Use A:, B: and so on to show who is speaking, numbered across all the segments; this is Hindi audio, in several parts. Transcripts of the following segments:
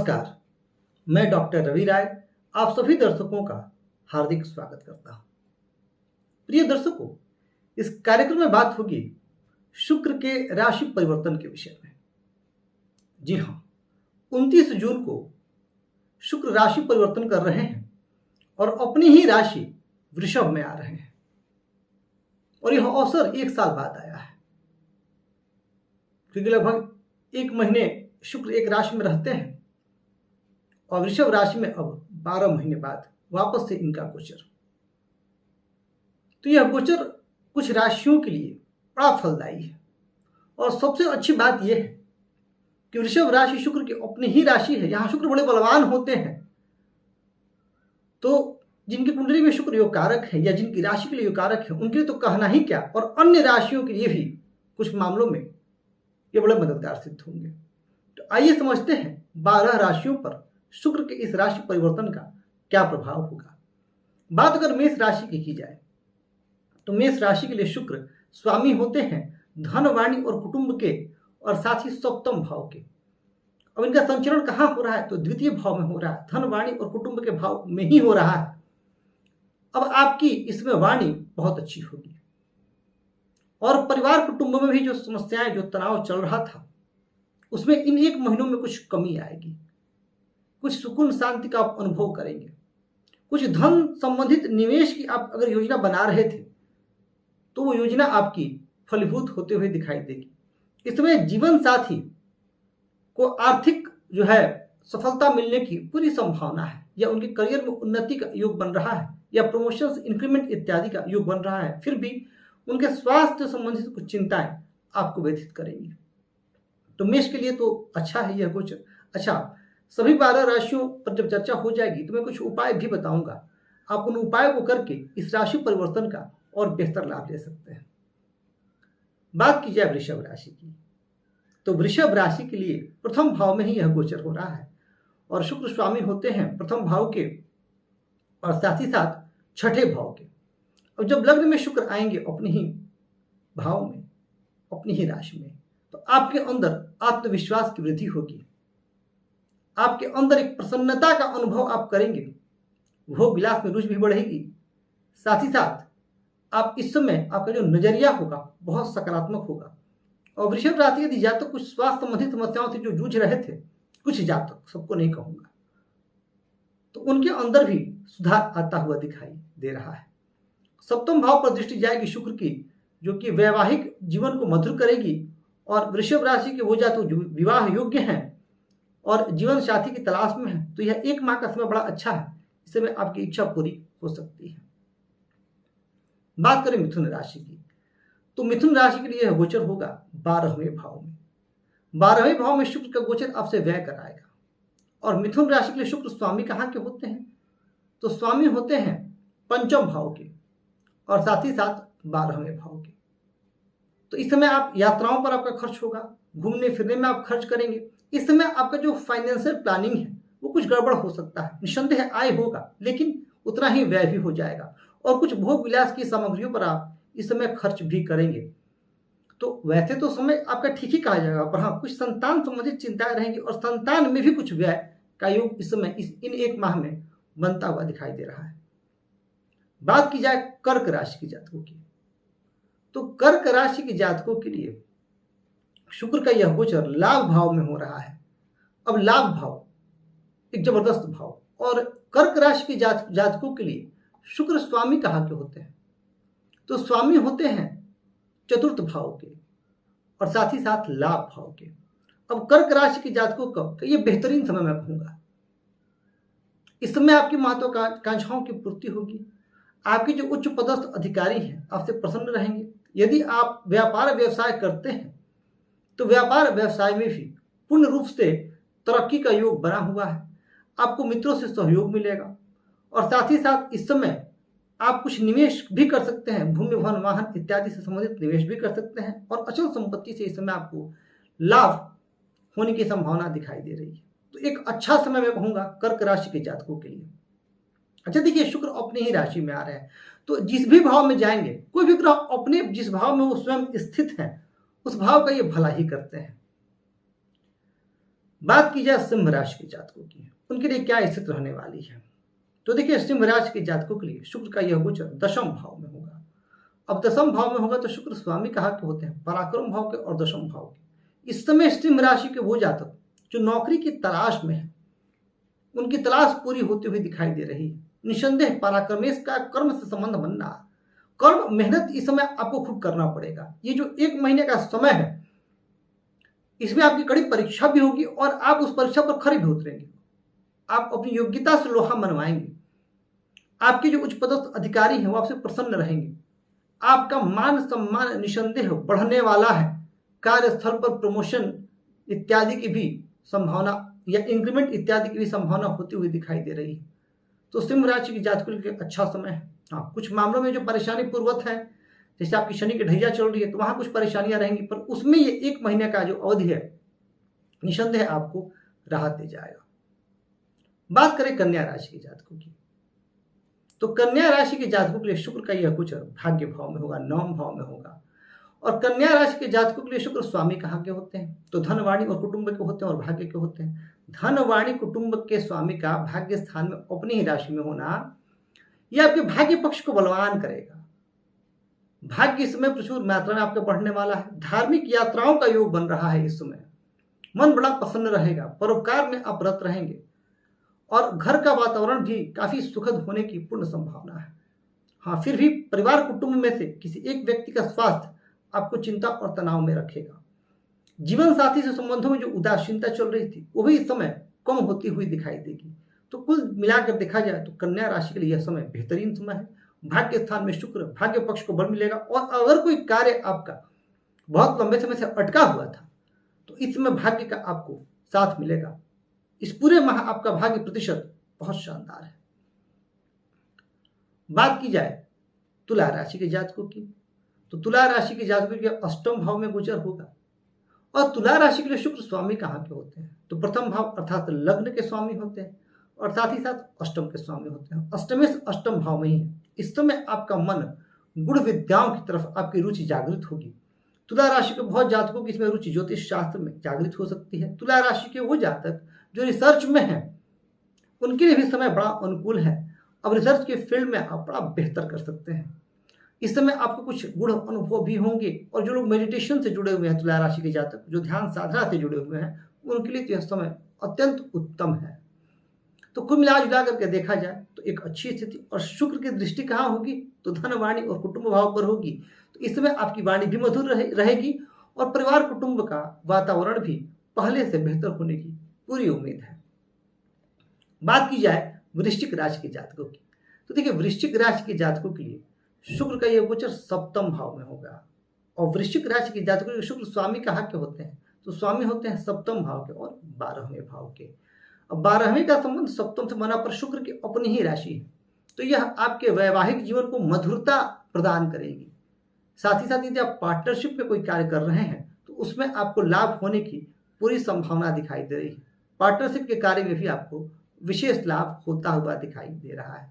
A: नमस्कार, मैं डॉक्टर रवि राय आप सभी दर्शकों का हार्दिक स्वागत करता हूं। प्रिय दर्शकों, इस कार्यक्रम में बात होगी शुक्र के राशि परिवर्तन के विषय में। जी हाँ, 29 जून को शुक्र राशि परिवर्तन कर रहे हैं और अपनी ही राशि वृषभ में आ रहे हैं और यह अवसर 1 साल बाद आया है, क्योंकि लगभग 1 महीने शुक्र एक राशि में रहते हैं और वृषभ राशि में अब 12 महीने बाद वापस से इनका गोचर। तो यह गोचर कुछ राशियों के लिए बड़ा फलदायी है और सबसे अच्छी बात यह है कि वृषभ राशि शुक्र की अपनी ही राशि है। यहां शुक्र बड़े बलवान होते हैं, तो जिनकी कुंडली में शुक्र योग कारक है या जिनकी राशि के लिए योग कारक है उनके लिए तो कहना ही क्या, और अन्य राशियों के लिए भी कुछ मामलों में ये बड़े मददगार सिद्ध होंगे। तो आइए समझते हैं 12 राशियों पर शुक्र के इस राशि परिवर्तन का क्या प्रभाव होगा। बात अगर मेष राशि की जाए तो मेष राशि के लिए शुक्र स्वामी होते हैं धन, वाणी और कुटुंब के और साथ ही सप्तम भाव के। अब इनका संचरण कहां हो रहा है तो द्वितीय भाव में हो रहा है, धन, वाणी और कुटुंब के भाव में ही हो रहा है। अब आपकी इसमें वाणी बहुत अच्छी होगी और परिवार कुटुंब में भी जो समस्याएं, जो तनाव चल रहा था उसमें इन 1 महीनों में कुछ कमी आएगी। कुछ सुकून शांति का आप अनुभव करेंगे। कुछ धन संबंधित निवेश की आप अगर योजना बना रहे थे तो वो योजना आपकी फलीभूत होते हुए दिखाई देगी। इसमें जीवन साथी को आर्थिक जो है सफलता मिलने की पूरी संभावना है, या उनके करियर में उन्नति का योग बन रहा है, या प्रमोशन, इंक्रीमेंट इत्यादि का योग बन रहा है। फिर भी उनके स्वास्थ्य संबंधित कुछ चिंताएं आपको व्यथित करेंगी। तो मेष के लिए तो अच्छा है यह गोचर। अच्छा, सभी 12 राशियों पर जब चर्चा हो जाएगी तो मैं कुछ उपाय भी बताऊंगा। आप उन उपायों को करके इस राशि परिवर्तन का और बेहतर लाभ ले सकते हैं। बात की जाए वृषभ राशि की, तो वृषभ राशि के लिए प्रथम भाव में ही यह गोचर हो रहा है और शुक्र स्वामी होते हैं प्रथम भाव के और साथ ही साथ छठे भाव के। अब जब लग्न में शुक्र आएंगे अपने ही भाव में, अपनी ही राशि में, तो आपके अंदर आत्मविश्वास की वृद्धि होगी। आपके अंदर एक प्रसन्नता का अनुभव आप करेंगे, भोग विलास में रुचि भी बढ़ेगी। साथ ही साथ आप इस समय आपका जो नजरिया होगा बहुत सकारात्मक होगा। और वृषभ राशि यदि जातक कुछ स्वास्थ्य संबंधित समस्याओं से जो जूझ रहे थे, कुछ जातक, सबको नहीं कहूंगा, तो उनके अंदर भी सुधार आता हुआ दिखाई दे रहा है। सप्तम भाव पर दृष्टि जाएगी शुक्र की, जो कि वैवाहिक जीवन को मधुर करेगी। और वृषभ राशि के वो जातक जो विवाह योग्य हैं और जीवन साथी की तलाश में है, तो यह 1 माह का समय बड़ा अच्छा है। इस समय आपकी इच्छा पूरी हो सकती है। बात करें मिथुन राशि की, तो मिथुन राशि के लिए यह गोचर होगा 12वें भाव में। 12वें भाव में शुक्र का गोचर आपसे व्यय कराएगा। और मिथुन राशि के लिए शुक्र स्वामी कहाँ के होते हैं तो स्वामी होते हैं पंचम भाव के और साथ ही साथ 12वें भाव के। तो इस समय आप यात्राओं पर आपका खर्च होगा, घूमने फिरने में आप खर्च करेंगे। इस समय आपका जो फाइनेंशियल प्लानिंग है वो कुछ गड़बड़ हो सकता है। निस्संदेह आय होगा लेकिन उतना ही व्यय भी हो जाएगा और कुछ भोग विलास की सामग्रियों पर आप इस समय खर्च भी करेंगे। तो वैसे तो समय आपका ठीक ही कहा जाएगा, पर हाँ, कुछ संतान संबंधित चिंताएं रहेंगी और संतान में भी कुछ व्यय का योग इस समय इन 1 माह में बनता हुआ दिखाई दे रहा है। बात की जाए कर्क राशि के जातकों की, तो कर्क राशि के जातकों के लिए शुक्र का यह गोचर लाभ भाव में हो रहा है। अब लाभ भाव एक जबरदस्त भाव, और कर्क राशि के जातकों के लिए शुक्र स्वामी कहाँ के होते हैं तो स्वामी होते हैं चतुर्थ भाव के और साथ ही साथ लाभ भाव के। अब कर्क राशि के जातकों का तो ये बेहतरीन समय मैं कहूंगा। इस समय आपकी महत्वाकांक्षाओं की पूर्ति होगी। आपके जो उच्च पदस्थ अधिकारी हैं आपसे प्रसन्न रहेंगे। यदि आप व्यापार व्यवसाय करते हैं तो व्यापार व्यवसाय में भी पूर्ण रूप से तरक्की का योग बना हुआ है। आपको मित्रों से सहयोग मिलेगा और साथ ही साथ इस समय आप कुछ निवेश भी कर सकते हैं। भूमि, भवन, वाहन इत्यादि से संबंधित निवेश भी कर सकते हैं और अचल संपत्ति से इस समय आपको लाभ होने की संभावना दिखाई दे रही है। तो एक अच्छा समय मैं कहूंगा कर्क राशि के जातकों के लिए। अच्छा देखिए, शुक्र अपनी ही राशि में आ रहे हैं, तो जिस भी भाव में जाएंगे, कोई भी ग्रह अपने जिस भाव में वो स्वयं स्थित है उस भाव का ये भला ही करते हैं। बात की जाए सिंह राशि के जातकों की, उनके लिए क्या स्थिति रहने वाली है। तो देखिए, सिंह राशि के जातकों के लिए शुक्र का यह गोचर दशम भाव में होगा। अब दशम भाव में होगा तो शुक्र स्वामी कहा के होते हैं पराक्रम भाव के और दशम भाव के। इस समय सिंह राशि के वो जातक जो नौकरी की तलाश में है, उनकी तलाश पूरी होती हुई दिखाई दे रही है। निसंदेह पराक्रमेश का कर्म से संबंध बन रहा है। कर्म मेहनत इस समय आपको खूब करना पड़ेगा। ये जो 1 महीने का समय है, इसमें आपकी कड़ी परीक्षा भी होगी और आप उस परीक्षा पर खरे भी उतरेंगे। आप अपनी योग्यता से लोहा मनवाएंगे। आपके जो उच्च पदस्थ अधिकारी हैं वो आपसे प्रसन्न रहेंगे। आपका मान सम्मान निसंदेह बढ़ने वाला है। कार्यस्थल पर प्रमोशन इत्यादि की भी संभावना या इंक्रीमेंट इत्यादि की भी संभावना होती हुई दिखाई दे रही है। तो सिंह राशि की जातकों के लिए अच्छा समय है। हाँ, कुछ मामलों में जो परेशानी पूर्वत है, जैसे आपकी शनि की ढैया चल रही है, तो वहां कुछ परेशानियां रहेंगी, पर उसमें ये 1 महीने का जो अवधि है, निसंदेह आपको राहत दे जाएगा। बात करें कन्या राशि के जातकों की, तो कन्या राशि के जातकों के लिए शुक्र का यह गोचर भाग्य भाव में होगा, 9वें भाव में होगा। और कन्या राशि के जातकों के लिए शुक्र स्वामी कहाँ के होते हैं, तो धनवाणी और कुटुंब के होते हैं और भाग्य के होते हैं। धनवाणी कुटुंब के स्वामी का भाग्य स्थान में अपनी ही राशि में होना, यह आपके भाग्य पक्ष को बलवान करेगा। भाग्य इस समय प्रचुर मात्रा में आपका बढ़ने वाला है। धार्मिक यात्राओं का योग बन रहा है इस समय। मन बड़ा प्रसन्न रहेगा, परोपकार में आप रत रहेंगे और घर का वातावरण भी काफी सुखद होने की पूर्ण संभावना है। हाँ, फिर भी परिवार कुटुंब में से किसी एक व्यक्ति का स्वास्थ्य आपको चिंता और तनाव में रखेगा। जीवन साथी से संबंधों में जो उदासीनता चल रही थी, वो भी इस समय कम होती हुई दिखाई देगी। तो कुल मिलाकर देखा जाए तो कन्या राशि के लिए यह समय बेहतरीन समय है। भाग्य स्थान में शुक्र भाग्य पक्ष को बल मिलेगा और अगर कोई कार्य आपका बहुत लंबे समय से अटका हुआ था, तो इस समय भाग्य का आपको साथ मिलेगा। इस पूरे माह आपका भाग्य प्रतिशत बहुत शानदार है। बात की जाए तुला राशि के जातकों की, तो तुला राशि के जातकों के 8वें भाव में गोचर होगा। और तुला राशि के लिए शुक्र स्वामी कहाँ के होते हैं, तो प्रथम भाव अर्थात लग्न के स्वामी होते हैं और साथ ही साथ अष्टम के स्वामी होते हैं। अष्टमे से अष्टम भाव में ही है। इस समय आपका मन गुण विद्याओं की तरफ आपकी रुचि जागृत होगी। तुला राशि के बहुत जातकों की इसमें रुचि ज्योतिष शास्त्र में जागृत हो सकती है। तुला राशि के वो जातक जो रिसर्च में हैं, उनके लिए भी समय बड़ा अनुकूल है। अब रिसर्च के फील्ड में आप बड़ा बेहतर कर सकते हैं। इस समय आपको कुछ गुण अनुभव भी होंगे और जो लोग मेडिटेशन से जुड़े हुए हैं, तुला राशि के जातक जो ध्यान साधना से जुड़े हुए हैं, उनके लिए यह समय अत्यंत उत्तम है। तो कुल मिला जुला करके देखा जाए तो एक अच्छी स्थिति। और शुक्र की दृष्टि कहाँ होगी, तो धन वाणी और कुटुंब भाव पर होगी। तो इस समय आपकी वाणी भी मधुर रहेगी और परिवार कुटुंब का वातावरण भी पहले से बेहतर होने की पूरी उम्मीद है। बात की जाए वृश्चिक राशि के जातकों की, तो देखिए वृश्चिक राशि के जातकों के लिए शुक्र का यह गोचर 7वें भाव में होगा। और वृश्चिक राशि के जातकों के शुक्र स्वामी कहाँ के होते हैं, तो स्वामी होते हैं 7वें भाव के और 12वें भाव के। अब 12वें का संबंध 7वें से बना पर शुक्र की अपनी ही राशि है, तो यह आपके वैवाहिक जीवन को मधुरता प्रदान करेगी। साथ ही साथ यदि आप पार्टनरशिप में कोई कार्य कर रहे हैं तो उसमें आपको लाभ होने की पूरी संभावना दिखाई दे रही है। पार्टनरशिप के कार्य में भी आपको विशेष लाभ होता हुआ दिखाई दे रहा है।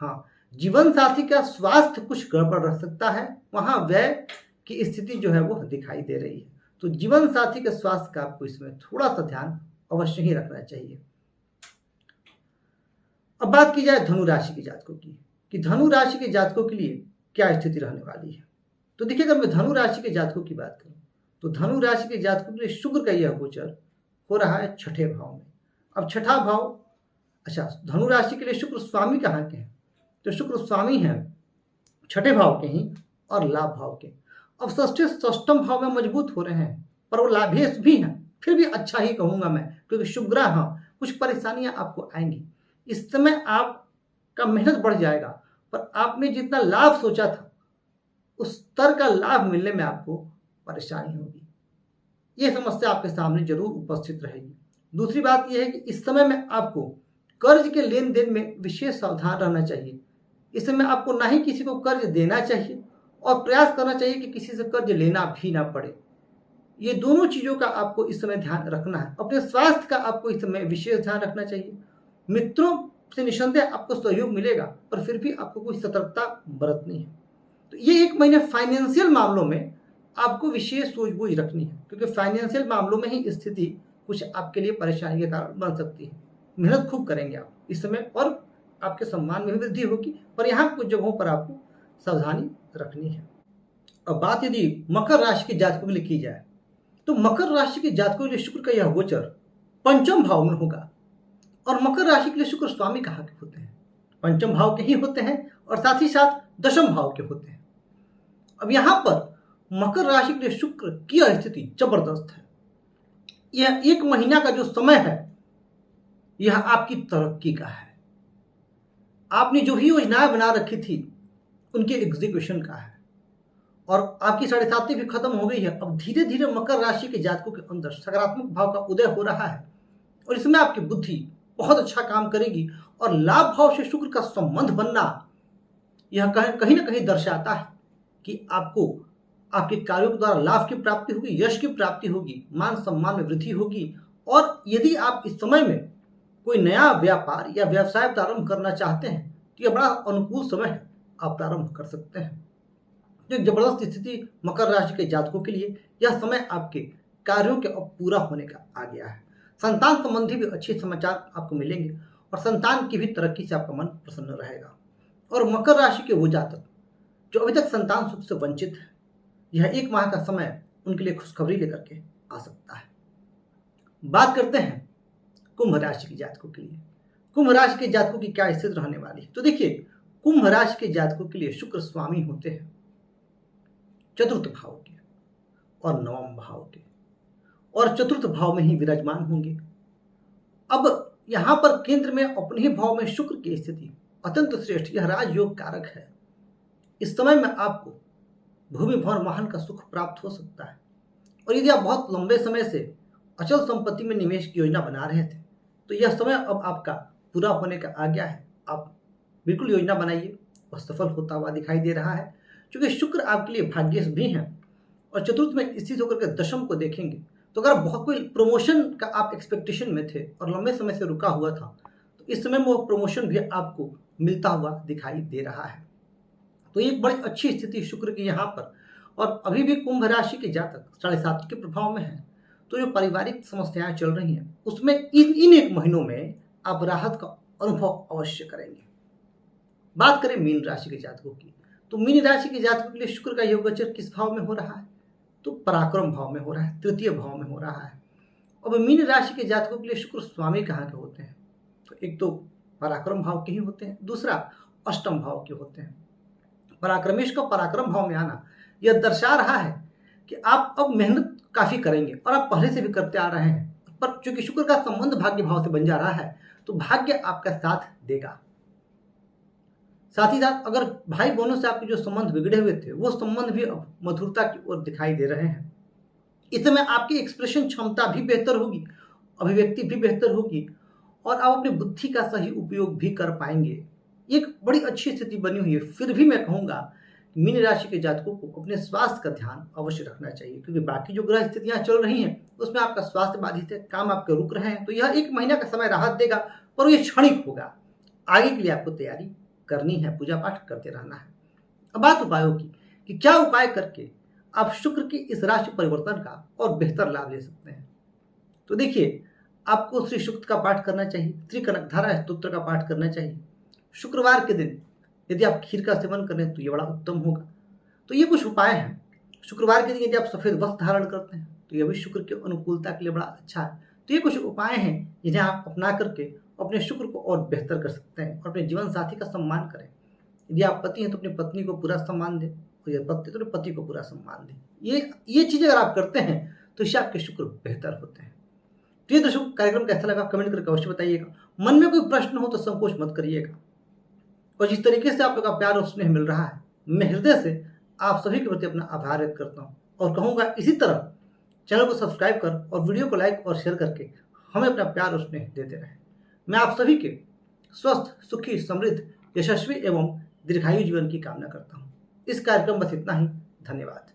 A: हाँ, जीवन साथी का स्वास्थ्य कुछ गड़बड़ रह सकता है, वहां व्यय की स्थिति जो है वो दिखाई दे रही है। तो जीवन साथी के स्वास्थ्य का आपको इसमें थोड़ा सा ध्यान अवश्य ही रखना चाहिए। अब बात की जाए धनु राशि के जातकों की, कि धनु राशि के जातकों के लिए क्या स्थिति रहने वाली है। तो देखिए, अगर मैं धनु राशि के जातकों की बात करूं तो धनु राशि के जातकों के लिए शुक्र का यह गोचर हो रहा है 6ठे भाव में। अब 6ठा भाव, अच्छा, धनु राशि के लिए शुक्र स्वामी कहाँ के हैं, तो शुक्र स्वामी हैं 6ठे भाव के ही और लाभ भाव के। अब 6ष्टम भाव में मजबूत हो रहे हैं, पर वो लाभेश भी हैं, फिर भी अच्छा ही कहूंगा मैं, क्योंकि शुभ ग्रह, हाँ, कुछ परेशानियां आपको आएंगी। इस समय आपका मेहनत बढ़ जाएगा, पर आपने जितना लाभ सोचा था उस स्तर का लाभ मिलने में आपको परेशानी होगी। यह समस्या आपके सामने जरूर उपस्थित रहेगी। दूसरी बात यह है कि इस समय में आपको कर्ज के लेन देन में विशेष सावधान रहना चाहिए। इस समय आपको ना ही किसी को कर्ज देना चाहिए और प्रयास करना चाहिए कि किसी से कर्ज लेना भी ना पड़े। ये दोनों चीजों का आपको इस समय ध्यान रखना है। अपने स्वास्थ्य का आपको इस समय विशेष ध्यान रखना चाहिए। मित्रों से निसंदेह आपको सहयोग मिलेगा, पर फिर भी आपको कोई सतर्कता बरतनी है। तो ये 1 महीने फाइनेंशियल मामलों में आपको विशेष सूझबूझ रखनी है, क्योंकि फाइनेंशियल मामलों में ही स्थिति कुछ आपके लिए परेशानी के कारण बन सकती है। मेहनत खूब करेंगे आप इस समय और आपके सम्मान में भी वृद्धि होगी, पर यहाँ कुछ जगहों पर आपको सावधानी रखनी है। अब बात यदि मकर राशि के जातकों के लिए की जाए तो मकर राशि के जातकों के लिए शुक्र का यह गोचर पंचम भाव में होगा। और मकर राशि के लिए शुक्र स्वामी कहाँ के होते हैं? पंचम भाव के ही होते हैं और साथ ही साथ दशम भाव के होते हैं। अब यहाँ पर मकर राशि के लिए शुक्र की स्थिति जबरदस्त है। यह 1 महीना का जो समय है यह आपकी तरक्की का है। आपने जो भी योजनाएं बना रखी थी उनके एग्जीक्यूशन का है और आपकी 7.5 भी खत्म हो गई है। अब धीरे धीरे मकर राशि के जातकों के अंदर सकारात्मक भाव का उदय हो रहा है और इसमें आपकी बुद्धि बहुत अच्छा काम करेगी और लाभ भाव से शुक्र का संबंध बनना यह कहीं ना कहीं दर्शाता है कि आपको आपके कार्यों के द्वारा लाभ की प्राप्ति होगी, यश की प्राप्ति होगी, मान सम्मान में वृद्धि होगी। और यदि आप इस समय में कोई नया व्यापार या व्यवसाय प्रारंभ करना चाहते हैं तो यह बड़ा अनुकूल समय है, आप प्रारंभ कर सकते हैं। जो जबरदस्त स्थिति मकर राशि के जातकों के लिए यह समय आपके कार्यों के अब पूरा होने का आ गया है। संतान संबंधी भी अच्छे समाचार आपको मिलेंगे और संतान की भी तरक्की से आपका मन प्रसन्न रहेगा। और मकर राशि के वो जातक जो अभी तक संतान सुख से वंचित है, यह 1 माह का समय उनके लिए खुशखबरी लेकर के आ सकता है। बात करते हैं कुंभ राशि के जातकों के लिए। कुंभ राशि के जातकों की क्या स्थिति रहने वाली है? तो देखिए, कुंभ राशि के जातकों के लिए शुक्र स्वामी होते हैं चतुर्थ भाव के और नवम भाव के, और चतुर्थ भाव में ही विराजमान होंगे। अब यहां पर केंद्र में अपने ही भाव में शुक्र की स्थिति अत्यंत श्रेष्ठ, यह राजयोग कारक है। इस समय में आपको भूमि भवन वाहन का सुख प्राप्त हो सकता है। और यदि आप बहुत लंबे समय से अचल संपत्ति में निवेश की योजना बना रहे थे तो यह समय अब आपका पूरा होने का आ गया है। आप बिल्कुल योजना बनाइए और सफल होता हुआ दिखाई दे रहा है, क्योंकि शुक्र आपके लिए भाग्यश भी हैं और चतुर्थ में स्थित होकर के दशम को देखेंगे तो अगर बहुत कोई प्रमोशन का आप एक्सपेक्टेशन में थे और लंबे समय से रुका हुआ था तो इस समय में वो प्रमोशन भी आपको मिलता हुआ दिखाई दे रहा है। तो एक बड़ी अच्छी स्थिति शुक्र की यहाँ पर। और अभी भी कुंभ राशि के जातक 7.5 के प्रभाव में है, तो जो पारिवारिक समस्याएं चल रही हैं उसमें इन 1 महीनों में आप राहत का अनुभव अवश्य करेंगे। बात करें मीन राशि के जातकों की, तो मीन राशि के जातकों के लिए शुक्र का योग गोचर किस भाव में हो रहा है? तो पराक्रम भाव में हो रहा है, तृतीय भाव में हो रहा है। अब मीन राशि के जातकों के लिए शुक्र स्वामी कहाँ के होते हैं? तो एक तो पराक्रम भाव के ही होते हैं, दूसरा अष्टम भाव के होते हैं। पराक्रमेश का पराक्रम भाव में आना यह दर्शा रहा है कि आप अब मेहनत काफी करेंगे और आप पहले से भी करते आ रहे हैं, पर चूंकि शुक्र का संबंध भाग्य भाव से बन जा रहा है तो भाग्य आपका साथ देगा। साथ ही साथ अगर भाई बहनों से आपके जो संबंध बिगड़े हुए थे वो संबंध भी अब मधुरता की ओर दिखाई दे रहे हैं। इस समय आपकी एक्सप्रेशन क्षमता भी बेहतर होगी, अभिव्यक्ति भी बेहतर होगी और आप अपनी बुद्धि का सही उपयोग भी कर पाएंगे। एक बड़ी अच्छी स्थिति बनी हुई है। फिर भी मैं कहूंगा मीन राशि के जातकों को अपने स्वास्थ्य का ध्यान अवश्य रखना चाहिए, क्योंकि बाकी जो ग्रह स्थितियां चल रही हैं उसमें आपका स्वास्थ्य बाधित है, काम आपके रुक रहे हैं। तो यह 1 महीना का समय राहत देगा, पर यह क्षणिक होगा। आगे के लिए आपको तैयारी करनी है, पूजा पाठ करते रहना है। अब बात उपायों की कि क्या उपाय करके आप शुक्र की इस राशि परिवर्तन का और बेहतर लाभ ले सकते हैं। तो देखिए, आपको श्री शुक्त का पाठ करना चाहिए, श्री कनकधारा स्तोत्र का पाठ करना चाहिए। शुक्रवार के दिन यदि आप खीर का सेवन करें तो ये बड़ा उत्तम होगा। तो ये कुछ उपाय हैं। शुक्रवार के दिन यदि आप सफेद वस्त्र धारण करते हैं तो यह भी शुक्र की अनुकूलता के लिए बड़ा अच्छा है। तो ये कुछ उपाय हैं जिन्हें आप अपना करके अपने शुक्र को और बेहतर कर सकते हैं और अपने जीवन साथी का सम्मान करें। यदि आप पति हैं तो अपनी पत्नी को पूरा सम्मान दें, और यदि पति तो अपने पति को पूरा सम्मान दें। ये चीज़ें अगर आप करते हैं तो इससे आपके शुक्र बेहतर होते हैं। तो ये दर्शकों, कार्यक्रम कैसा लगा कमेंट करके अवश्य बताइएगा। मन में कोई प्रश्न हो तो संकोच मत करिएगा। और जिस तरीके से आप लोग का प्यार और स्नेह मिल रहा है, मैं हृदय से आप सभी के प्रति अपना आभार व्यक्त करता हूँ और कहूँगा इसी तरह चैनल को सब्सक्राइब कर और वीडियो को लाइक और शेयर करके हमें अपना प्यार और स्नेह देते रहें। मैं आप सभी के स्वस्थ, सुखी, समृद्ध, यशस्वी एवं दीर्घायु जीवन की कामना करता हूँ। इस कार्यक्रम बस इतना ही। धन्यवाद।